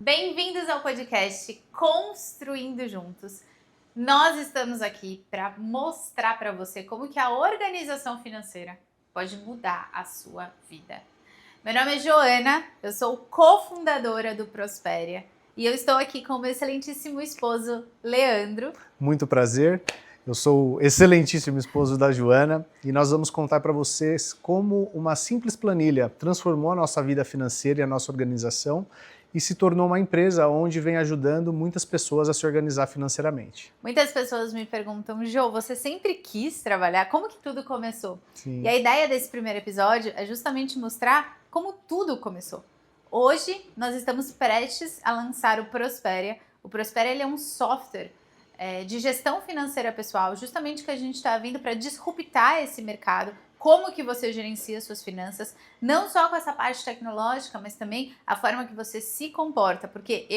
Bem-vindos ao podcast Construindo Juntos. Nós estamos aqui para mostrar para você como que a organização financeira pode mudar a sua vida. Meu nome é Joana, eu sou cofundadora do Prosperia e eu estou aqui com o meu excelentíssimo esposo, Leandro. Muito prazer, eu sou o excelentíssimo esposo da Joana e nós vamos contar para vocês como uma simples planilha transformou a nossa vida financeira e a nossa organização e se tornou uma empresa onde vem ajudando muitas pessoas a se organizar financeiramente. Muitas pessoas me perguntam, Jo, você sempre quis trabalhar? Como que tudo começou? Sim. E a ideia desse primeiro episódio é justamente mostrar como tudo começou. Hoje, nós estamos prestes a lançar o Prosperia. O Prosperia ele é um software de gestão financeira pessoal, justamente que a gente está vindo para disruptar esse mercado. Como que você gerencia suas finanças, não só com essa parte tecnológica, mas também a forma que você se comporta, porque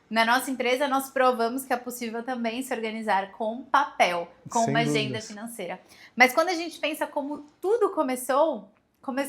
na nossa empresa, nós provamos que é possível também se organizar com papel, com uma agenda financeira. Mas quando a gente pensa como tudo começou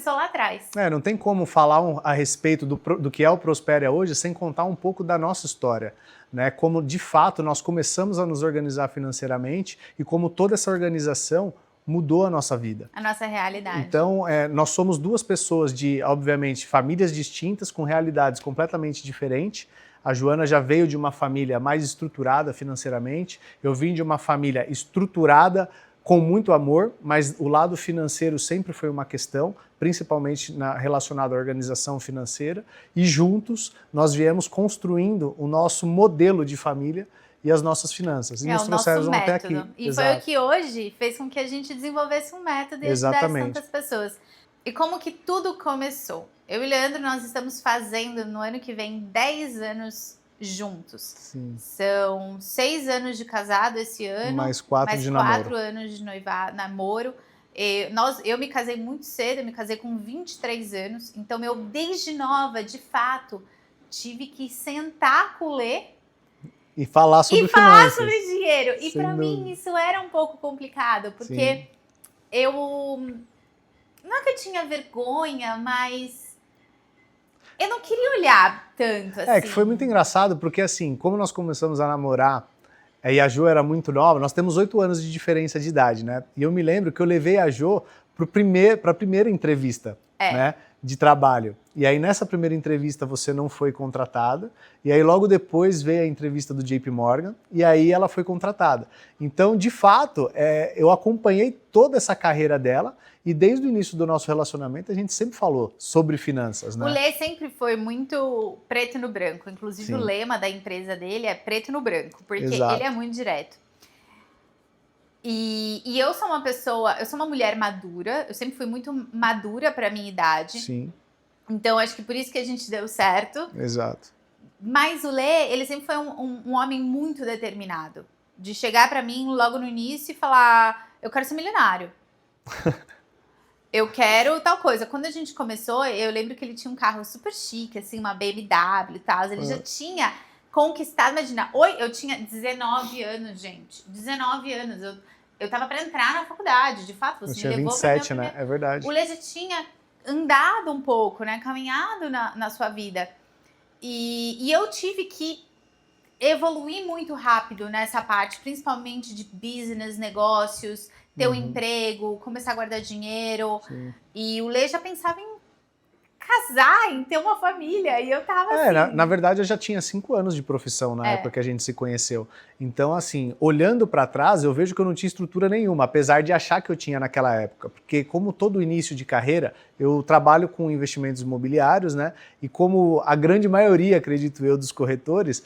lá atrás. Não tem como falar a respeito do que é o Prosperia hoje sem contar um pouco da nossa história, né? Como de fato nós começamos a nos organizar financeiramente e como toda essa organização mudou a nossa vida. A nossa realidade. Então, nós somos duas pessoas de, obviamente, famílias distintas, com realidades completamente diferentes. A Joana já veio de uma família mais estruturada financeiramente, eu vim de uma família estruturada, com muito amor, mas o lado financeiro sempre foi uma questão, principalmente relacionado à organização financeira, e juntos nós viemos construindo o nosso modelo de família e as nossas finanças. E nos trouxeram até aqui. E Exato. Foi o que hoje fez com que a gente desenvolvesse um método e ajudasse tantas pessoas. E como que tudo começou? Eu e o Leandro, nós estamos fazendo no ano que vem 10 anos juntos. Sim. São 6 anos de casado esse ano. Mais 4 de namoro. 4 anos de namoro. Eu me casei muito cedo, eu me casei com 23 anos. Então, eu desde nova, de fato, tive que sentar com o Lê e falar sobre finanças. falar sobre dinheiro. E para mim isso era um pouco complicado, porque não é que eu tinha vergonha, mas eu não queria olhar tanto assim. Que foi muito engraçado, porque assim, como nós começamos a namorar, e a Jo era muito nova, nós temos 8 anos de diferença de idade, né? E eu me lembro que eu levei a Jo para a primeira entrevista, né, de trabalho. E aí nessa primeira entrevista você não foi contratada, e aí logo depois veio a entrevista do JP Morgan, e aí ela foi contratada. Então, de fato, eu acompanhei toda essa carreira dela, e desde o início do nosso relacionamento a gente sempre falou sobre finanças, né? O Lê sempre foi muito preto no branco, inclusive o lema da empresa dele é preto no branco, porque ele é muito direto. E eu sou uma mulher madura, eu sempre fui muito madura para minha idade. Sim. Então, acho que por isso que a gente deu certo. Exato. Mas o Lê, ele sempre foi um homem muito determinado. De chegar para mim logo no início e falar, eu quero ser milionário. Eu quero tal coisa. Quando a gente começou, eu lembro que ele tinha um carro super chique, assim, uma BMW e tal. Ele já tinha conquistado, imagina, eu tinha 19 anos, gente. 19 anos, eu tava para entrar na faculdade, de fato. Você me levou 27, né? É verdade. O Lê já tinha andado um pouco, né? Caminhado na sua vida. E eu tive que evoluir muito rápido nessa parte, principalmente de business, negócios, ter um emprego, começar a guardar dinheiro. Sim. E o Lê já pensava em casar, em ter uma família, e eu tava assim... Na verdade eu já tinha 5 anos de profissão na época que a gente se conheceu. Então assim, olhando para trás, eu vejo que eu não tinha estrutura nenhuma, apesar de achar que eu tinha naquela época, porque como todo início de carreira, eu trabalho com investimentos imobiliários, né, e como a grande maioria, acredito eu, dos corretores,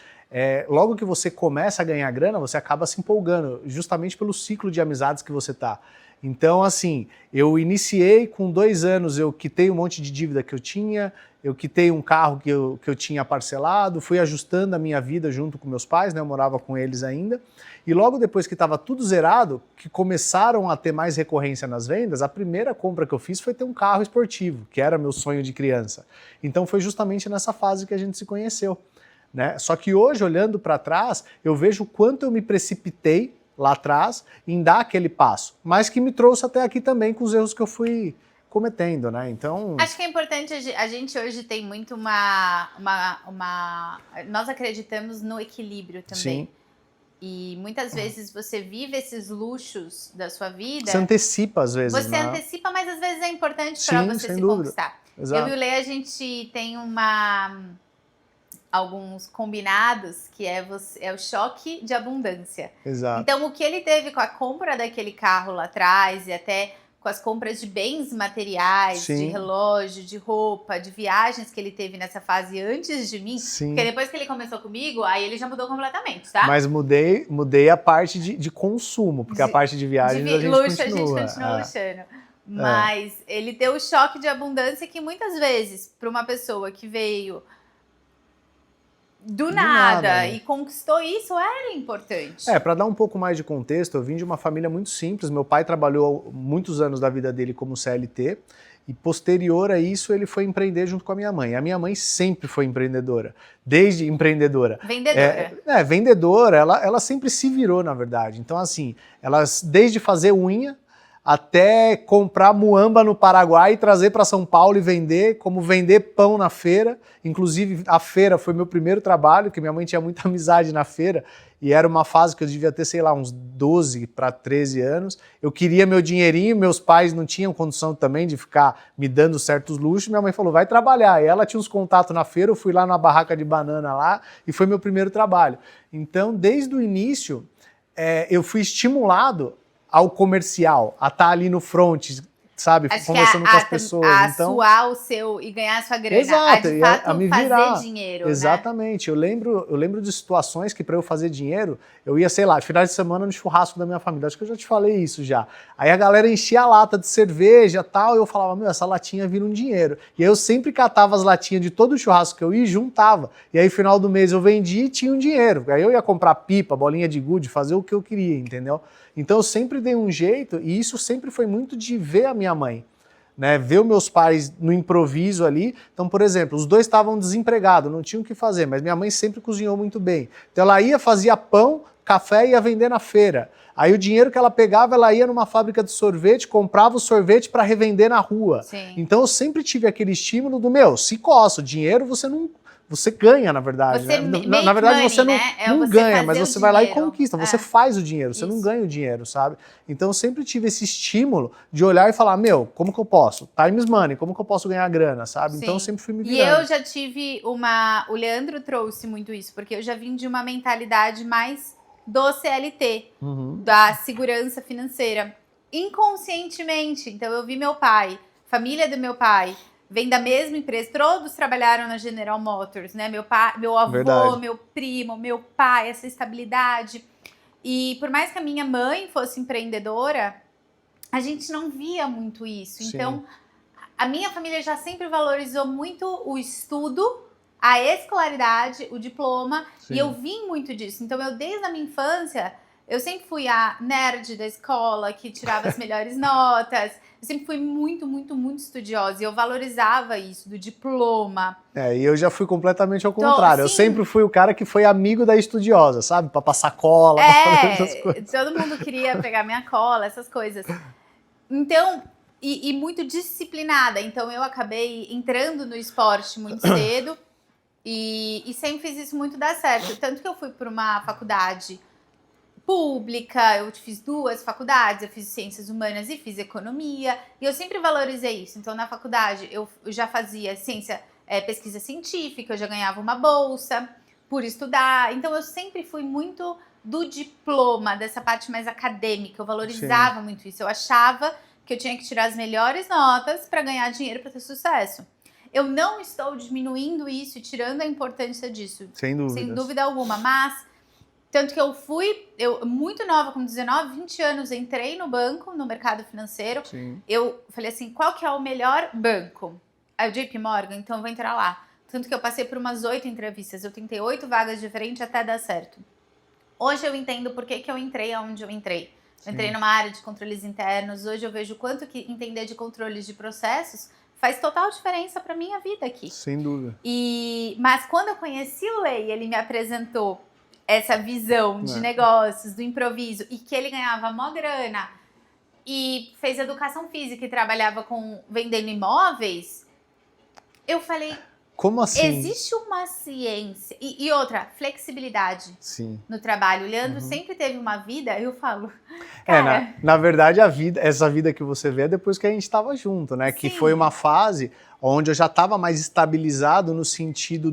logo que você começa a ganhar grana, você acaba se empolgando, justamente pelo ciclo de amizades que você tá. Então, assim, eu iniciei com 2 anos, eu quitei um monte de dívida que eu tinha, eu quitei um carro que eu tinha parcelado, fui ajustando a minha vida junto com meus pais, né, eu morava com eles ainda, e logo depois que estava tudo zerado, que começaram a ter mais recorrência nas vendas, a primeira compra que eu fiz foi ter um carro esportivo, que era meu sonho de criança. Então foi justamente nessa fase que a gente se conheceu, né? Só que hoje, olhando para trás, eu vejo o quanto eu me precipitei lá atrás em dar aquele passo, mas que me trouxe até aqui também com os erros que eu fui cometendo, né? Então... Acho que é importante, a gente hoje tem muito nós acreditamos no equilíbrio também. Sim. E muitas vezes você vive esses luxos da sua vida. Você antecipa às vezes, Você antecipa, mas às vezes é importante para você sem se dúvida. conquistar. Exato. Eu e o Lê, a gente tem alguns combinados que é o choque de abundância. Exato. Então, o que ele teve com a compra daquele carro lá atrás e até com as compras de bens materiais, de relógio, de roupa, de viagens que ele teve nessa fase antes de mim, porque depois que ele começou comigo, aí ele já mudou completamente, tá? Mas mudei a parte de consumo, porque a parte de viagens a gente luxo, continua. A gente continua luxando. Mas ele deu o choque de abundância que muitas vezes, para uma pessoa que veio do nada e conquistou isso, era importante. Para dar um pouco mais de contexto, eu vim de uma família muito simples. Meu pai trabalhou muitos anos da vida dele como CLT e posterior a isso ele foi empreender junto com a minha mãe. A minha mãe sempre foi empreendedora, desde empreendedora. Vendedora. Vendedora, ela sempre se virou, na verdade. Então assim, desde fazer unha, até comprar muamba no Paraguai e trazer para São Paulo e vender, como vender pão na feira. Inclusive, a feira foi meu primeiro trabalho, porque minha mãe tinha muita amizade na feira, e era uma fase que eu devia ter, sei lá, uns 12 para 13 anos. Eu queria meu dinheirinho, meus pais não tinham condição também de ficar me dando certos luxos. Minha mãe falou, vai trabalhar. E ela tinha uns contatos na feira, eu fui lá na barraca de banana lá, e foi meu primeiro trabalho. Então, desde o início, eu fui estimulado ao comercial, a estar ali no front, sabe, conversando com as pessoas. Então, suar o seu e ganhar a sua grana. Exato, de fato, a me virar. Fazer dinheiro. Exatamente. Né? Eu lembro de situações que para eu fazer dinheiro, eu ia, sei lá, final de semana no churrasco da minha família. Acho que eu já te falei isso já. Aí a galera enchia a lata de cerveja e tal, e eu falava, meu, essa latinha vira um dinheiro. E aí eu sempre catava as latinhas de todo o churrasco que eu ia e juntava. E aí, final do mês, eu vendia e tinha um dinheiro. Aí eu ia comprar pipa, bolinha de gude, fazer o que eu queria, entendeu? Então eu sempre dei um jeito, e isso sempre foi muito de ver a minha mãe, né? Ver os meus pais no improviso ali. Então, por exemplo, os dois estavam desempregados, não tinham o que fazer, mas minha mãe sempre cozinhou muito bem. Então ela ia, fazia pão, café e ia vender na feira. Aí o dinheiro que ela pegava, ela ia numa fábrica de sorvete, comprava o sorvete para revender na rua. Sim. Então eu sempre tive aquele estímulo do, se coça, o dinheiro você ganha, na verdade. Você na verdade, money, você não, né? não ganha, mas você vai lá e dinheiro. conquista. Você faz o dinheiro, você não ganha o dinheiro, sabe? Então eu sempre tive esse estímulo de olhar e falar, como que eu posso? Times money, como que eu posso ganhar grana, sabe? Sim. Então eu sempre fui me virando. E eu já tive o Leandro trouxe muito isso, porque eu já vim de uma mentalidade mais do CLT, da segurança financeira, inconscientemente. Então eu vi meu pai, família do meu pai, vem da mesma empresa, todos trabalharam na General Motors, né? Meu pai, meu avô, Verdade. meu primo, meu pai, essa estabilidade. E por mais que a minha mãe fosse empreendedora, a gente não via muito isso. Sim. Então, a minha família já sempre valorizou muito o estudo, a escolaridade, o diploma, Sim. e eu vim muito disso. Então, desde a minha infância, eu sempre fui a nerd da escola, que tirava as melhores notas. Eu sempre fui muito, muito, muito estudiosa e eu valorizava isso, do diploma. E eu já fui completamente ao contrário. Eu sempre fui o cara que foi amigo da estudiosa, sabe? Pra passar cola, pra fazer essas coisas. Todo mundo queria pegar minha cola, essas coisas. Então, e muito disciplinada. Então, eu acabei entrando no esporte muito cedo e sempre fiz isso muito dar certo. Tanto que eu fui para uma faculdade pública, eu fiz 2 faculdades, eu fiz ciências humanas e fiz economia, e eu sempre valorizei isso. Então, na faculdade, eu já fazia pesquisa científica, eu já ganhava uma bolsa por estudar. Então, eu sempre fui muito do diploma, dessa parte mais acadêmica, eu valorizava muito isso. Eu achava que eu tinha que tirar as melhores notas para ganhar dinheiro, para ter sucesso. Eu não estou diminuindo isso e tirando a importância disso. Sem dúvida alguma, mas... Tanto que eu muito nova, com 19, 20 anos, entrei no banco, no mercado financeiro. Sim. Eu falei assim, qual que é o melhor banco? Aí o JP Morgan, então eu vou entrar lá. Tanto que eu passei por umas 8 entrevistas, eu tentei 8 vagas diferentes até dar certo. Hoje eu entendo por que eu entrei aonde eu entrei. Eu entrei numa área de controles internos, hoje eu vejo o quanto que entender de controles de processos faz total diferença para minha vida aqui. Sem dúvida. Mas quando eu conheci o Lei, ele me apresentou essa visão de negócios, do improviso, e que ele ganhava mó grana e fez educação física e trabalhava vendendo imóveis, eu falei, como assim? Existe uma ciência. E outra, flexibilidade Sim. no trabalho. O Leandro sempre teve uma vida, eu falo, cara... na verdade, essa vida que você vê é depois que a gente estava junto, né? Que foi uma fase onde eu já estava mais estabilizado no sentido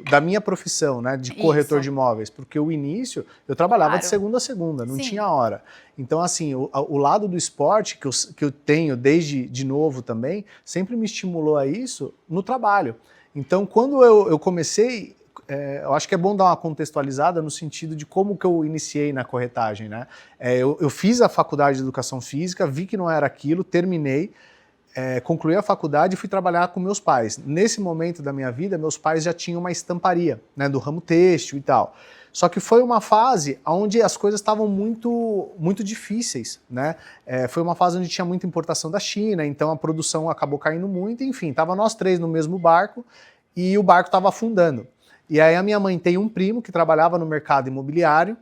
da minha profissão, né? De corretor de imóveis. Porque o início, eu trabalhava de segunda a segunda, não tinha hora. Então, assim, o lado do esporte que eu tenho desde de novo também, sempre me estimulou a isso no trabalho. Então, quando eu comecei, eu acho que é bom dar uma contextualizada no sentido de como que eu iniciei na corretagem, né? Eu fiz a faculdade de educação física, vi que não era aquilo, terminei, concluí a faculdade e fui trabalhar com meus pais. Nesse momento da minha vida, meus pais já tinham uma estamparia, né, do ramo têxtil e tal. Só que foi uma fase onde as coisas estavam muito, muito difíceis, né? Foi uma fase onde tinha muita importação da China, então a produção acabou caindo muito, enfim, estava nós três no mesmo barco e o barco estava afundando. E aí a minha mãe tem um primo que trabalhava no mercado imobiliário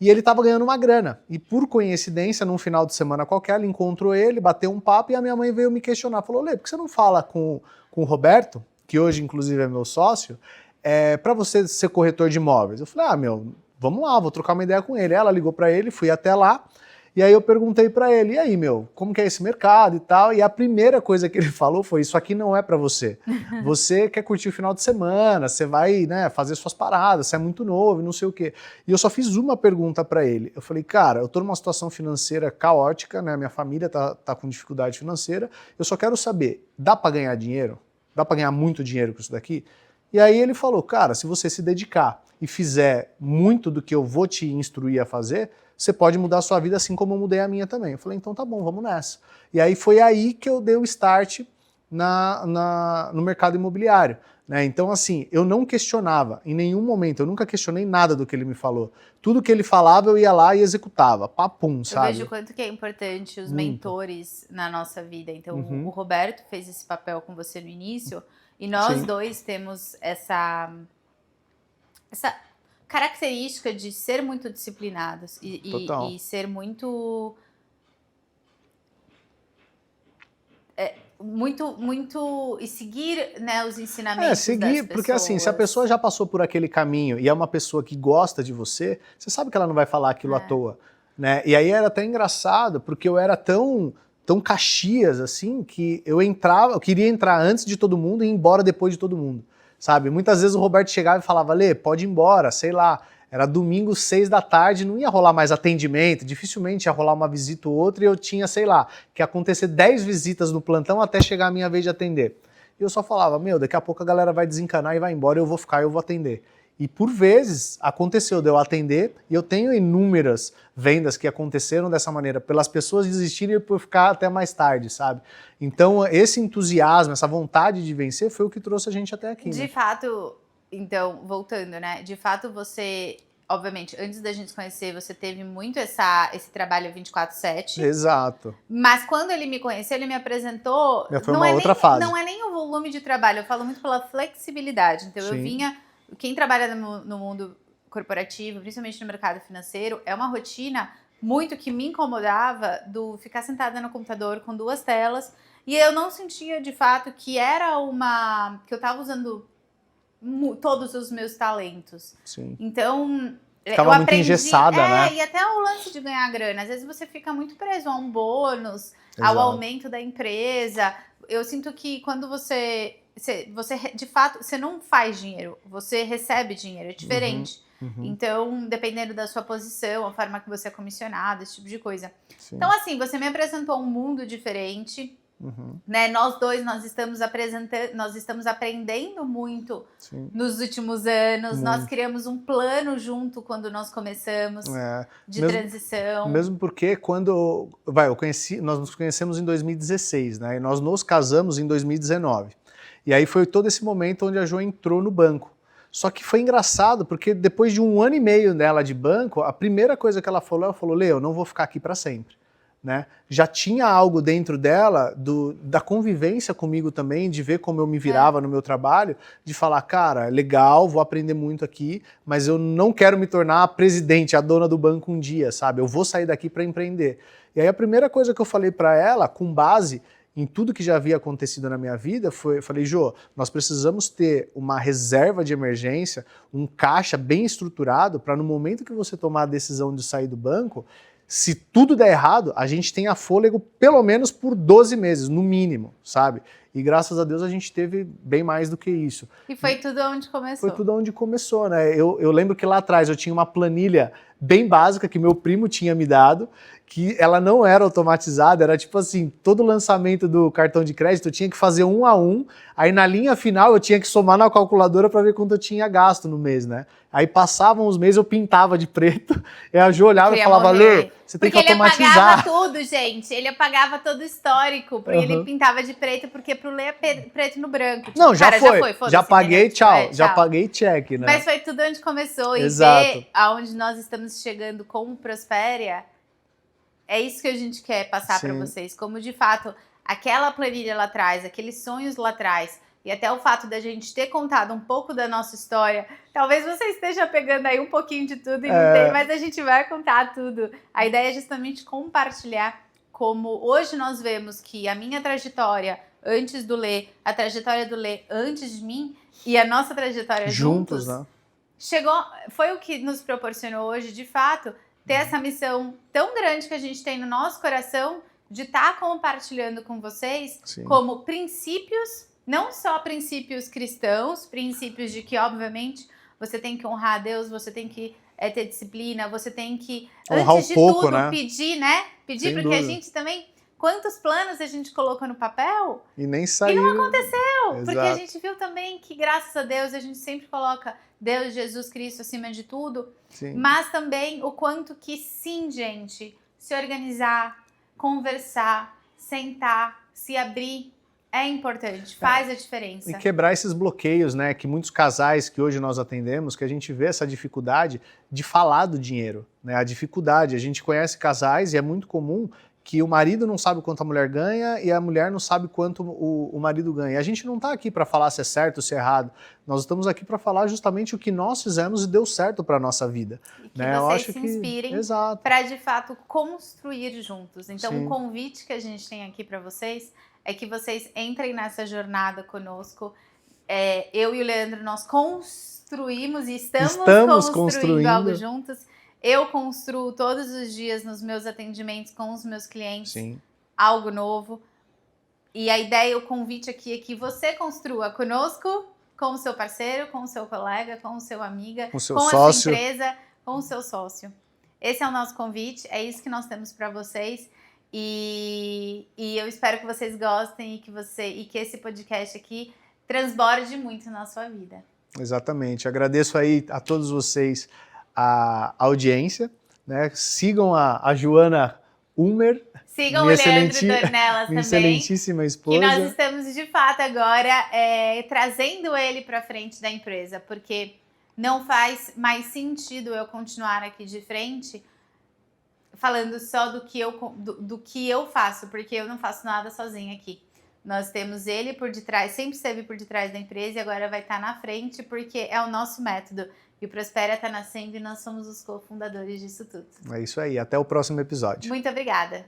e ele estava ganhando uma grana. E por coincidência, num final de semana qualquer, ela encontrou ele, bateu um papo e a minha mãe veio me questionar. Falou, Lê, por que você não fala com o Roberto, que hoje inclusive é meu sócio, para você ser corretor de imóveis? Eu falei, vamos lá, vou trocar uma ideia com ele. Ela ligou para ele, fui até lá, e aí eu perguntei para ele, e aí, como que é esse mercado e tal? E a primeira coisa que ele falou foi, isso aqui não é para você. Você quer curtir o final de semana, você vai, né, fazer suas paradas, você é muito novo e não sei o quê. E eu só fiz uma pergunta para ele. Eu falei, cara, eu tô numa situação financeira caótica, né, minha família tá com dificuldade financeira, eu só quero saber, dá para ganhar dinheiro? Dá para ganhar muito dinheiro com isso daqui? E aí ele falou, cara, se você se dedicar e fizer muito do que eu vou te instruir a fazer, você pode mudar a sua vida assim como eu mudei a minha também. Eu falei, então tá bom, vamos nessa. E aí foi aí que eu dei o start no mercado imobiliário. Né? Então assim, eu não questionava em nenhum momento, eu nunca questionei nada do que ele me falou. Tudo que ele falava eu ia lá e executava, papum, sabe? Eu vejo o quanto que é importante os mentores na nossa vida. Então o Roberto fez esse papel com você no início, e nós dois temos essa característica de ser muito disciplinados e ser muito e seguir, né, os ensinamentos seguir, das pessoas. Porque assim, se a pessoa já passou por aquele caminho e é uma pessoa que gosta de você, você sabe que ela não vai falar aquilo à toa, né? E aí era até engraçado, porque eu era tão Caxias, assim, que eu queria entrar antes de todo mundo e ir embora depois de todo mundo, sabe? Muitas vezes o Roberto chegava e falava, Lê, pode ir embora, sei lá, era domingo, 6 da tarde, não ia rolar mais atendimento, dificilmente ia rolar uma visita ou outra, e eu tinha, sei lá, que ia acontecer 10 visitas no plantão até chegar a minha vez de atender. E eu só falava, daqui a pouco a galera vai desencanar e vai embora, eu vou ficar, eu vou atender. E por vezes aconteceu de eu atender, e eu tenho inúmeras vendas que aconteceram dessa maneira, pelas pessoas desistirem e por ficar até mais tarde, sabe? Então esse entusiasmo, essa vontade de vencer foi o que trouxe a gente até aqui. De fato, então, voltando, né? De fato você, obviamente, antes da gente se conhecer, você teve muito esse trabalho 24/7. Exato. Mas quando ele me conheceu, ele me apresentou... Foi uma outra fase. Não é nem o volume de trabalho, eu falo muito pela flexibilidade. Então eu vinha... Quem trabalha no mundo corporativo, principalmente no mercado financeiro, é uma rotina muito que me incomodava do ficar sentada no computador com 2 telas, e eu não sentia de fato que era que eu estava usando todos os meus talentos. Sim. Então ficava muito engessada, né? E até o lance de ganhar grana, às vezes você fica muito preso a um bônus, ao aumento da empresa. Eu sinto que quando você de fato, você não faz dinheiro, você recebe dinheiro, é diferente. Então, dependendo da sua posição, a forma que você é comissionado, esse tipo de coisa. Sim. Então, assim, você me apresentou um mundo diferente, né? Nós dois, nós estamos aprendendo muito nos últimos anos. Nós criamos um plano junto quando nós começamos de transição. Mesmo porque nós nos conhecemos em 2016, né? E nós nos casamos em 2019. E aí foi todo esse momento onde a Jo entrou no banco. Só que foi engraçado, porque depois de 1 ano e meio dela de banco, a primeira coisa que ela falou, Lê, eu não vou ficar aqui para sempre. Né? Já tinha algo dentro dela, da convivência comigo também, de ver como eu me virava no meu trabalho, de falar, cara, legal, vou aprender muito aqui, mas eu não quero me tornar a presidente, a dona do banco um dia, sabe? Eu vou sair daqui para empreender. E aí a primeira coisa que eu falei para ela, com base em tudo que já havia acontecido na minha vida, eu falei, Jô, nós precisamos ter uma reserva de emergência, um caixa bem estruturado, para no momento que você tomar a decisão de sair do banco, se tudo der errado, a gente tenha fôlego pelo menos por 12 meses, no mínimo, sabe? E graças a Deus a gente teve bem mais do que isso. E foi tudo onde começou. Foi tudo onde começou, né? Eu lembro que lá atrás eu tinha uma planilha bem básica que meu primo tinha me dado, que ela não era automatizada, era tipo assim, todo lançamento do cartão de crédito eu tinha que fazer 1 a 1, aí na linha final eu tinha que somar na calculadora para ver quanto eu tinha gasto no mês, né? Aí passavam os meses, eu pintava de preto, e a Jo olhava e falava, Lê, você tem que automatizar. Porque ele apagava tudo, gente, ele apagava todo o histórico, porque ele pintava de preto, porque pro Lê é preto no branco. Tipo, não, já foi, já paguei, né? tchau, já paguei check, né? Mas foi tudo onde começou, Exato. E ver aonde nós estamos chegando com o Prospera, é isso que a gente quer passar para vocês, como de fato, aquela planilha lá atrás, aqueles sonhos lá atrás, e até o fato da gente ter contado um pouco da nossa história, talvez você esteja pegando aí um pouquinho de tudo e não tem, mas a gente vai contar tudo. A ideia é justamente compartilhar como hoje nós vemos que a minha trajetória antes do Lê, a trajetória do Lê antes de mim e a nossa trajetória juntos, né? Foi o que nos proporcionou hoje, de fato, ter essa missão tão grande que a gente tem no nosso coração de estar compartilhando com vocês como princípios, não só princípios cristãos, princípios de que, obviamente, você tem que honrar a Deus, você tem que ter disciplina, você tem que, honrar antes de tudo, pedir, né? Pedir, porque a gente também... Quantos planos a gente colocou no papel e nem saiu. E não aconteceu. Exato. Porque a gente viu também que, graças a Deus, a gente sempre coloca Deus, Jesus Cristo acima de tudo. Sim. Mas também o quanto que sim, gente, se organizar, conversar, sentar, se abrir, é importante, faz a diferença. E quebrar esses bloqueios, né? Que muitos casais que hoje nós atendemos, que a gente vê essa dificuldade de falar do dinheiro, né? A dificuldade, a gente conhece casais e é muito comum que o marido não sabe quanto a mulher ganha e a mulher não sabe quanto o marido ganha. A gente não está aqui para falar se é certo ou se é errado. Nós estamos aqui para falar justamente o que nós fizemos e deu certo para a nossa vida. E que vocês se inspirem para, de fato, construir juntos. Então, o convite que a gente tem aqui para vocês é que vocês entrem nessa jornada conosco. Eu e o Leandro, nós construímos e estamos construindo algo juntos. Eu construo todos os dias nos meus atendimentos com os meus clientes algo novo. E a ideia, o convite aqui é que você construa conosco, com o seu parceiro, com o seu colega, com o seu amiga, com a sua empresa, com o seu sócio. Esse é o nosso convite, é isso que nós temos para vocês. E eu espero que vocês gostem e que esse podcast aqui transborde muito na sua vida. Exatamente. Agradeço aí a todos vocês a audiência, né? Sigam a Joana Ulmer. Sigam o Leandro Dornelas minha também. Excelentíssima esposa. Que nós estamos, de fato, agora trazendo ele para frente da empresa, porque não faz mais sentido eu continuar aqui de frente falando só do que eu faço, porque eu não faço nada sozinha aqui. Nós temos ele por detrás, sempre esteve por detrás da empresa e agora vai estar na frente, porque é o nosso método. E o Prospera está nascendo e nós somos os cofundadores disso tudo. É isso aí. Até o próximo episódio. Muito obrigada.